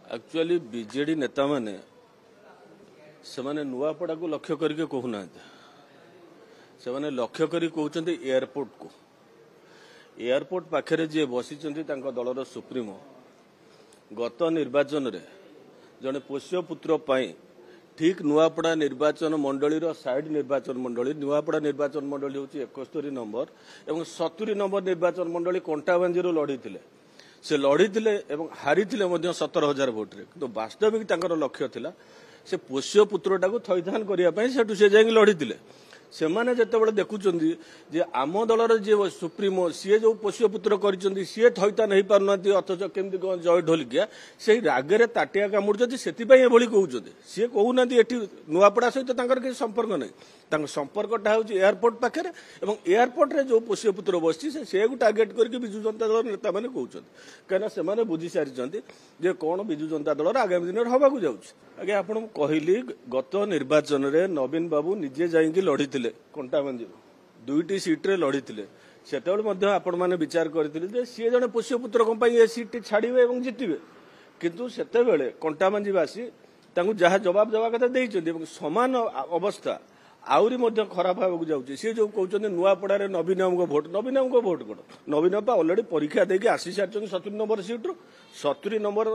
actually BJD नेता माने से नुआपड़ा को लक्ष्य करके कहूना से लक्ष्य करी कहते एयरपोर्ट को एयरपोर्ट पाखे जी बसी दलर सुप्रीमो गत निर्वाचन रे जड़े पोष्य पुत्र ठीक नुआपड़ा निर्वाचन मंडली साइड निर्वाचन मंडली नुआपड़ा निर्वाचन मंडली हूँ 71 नंबर और 70 नंबर निर्वाचन मंडली कंटाबांजी लड़ी से लड़ी हारी 17,000 भोट्रे कि वास्तविक लक्ष्य थिला से पोष्य पुत्रटा को थैथान करने से जाए लड़ी से माने जिते देखुं जे आम दलर जी सुप्रीमो सी जो पोष्य पुत्र कर सी थैथान हो पार अथच केमती कौन जय ढोलिकिया से रागे ताटिया कामुड़ से कहते सी कहूना नुआपड़ा सहित किसी संपर्क नहीं संपर्कटा हूँ एयरपोर्ट पाखे एयरपोर्ट रे जो पोष्य पुत्र बसी से टार्गेट करके विजु जनता दल नेता मैंने कहते कहीं से बुझी सारी जे कौन विजु जनता दल आगामी दिन में हवा जाऊँगी आगे आपको कहली गत निर्वाचन में नवीन बाबू निजे जाइए लड़ी कंटाबांजी 2टी सीट्रे लड़ी से आपण मैंने विचार करते सी जड़े पोष्य पुत्र कौन सीट छाड़े और जितबे किंतु से कंटाबांजीवासी जहाँ जवाब देवा कथा देते समान अवस्था आउरी खराब हाँ जाऊँगी सी जो कहते नुआपड़ा नवीन को भोट कौन नवीन अलरेडी परीक्षा देके आसी सारी 70 number सीट्रु 70 number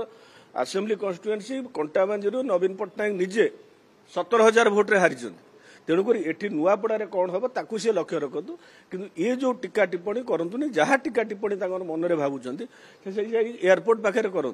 assembly constituency Kantabanji नवीन पट्टनायक निजे 17,000 भोट्रे हारी तेणुक ये नुआपड़ा कौन हम ताकू सी लक्ष्य रखु कि ये जो टीका टिप्पणी करतुनि जहाँ टीका टिप्पणी मन में भावुं एयरपोर्ट पाखे करूँ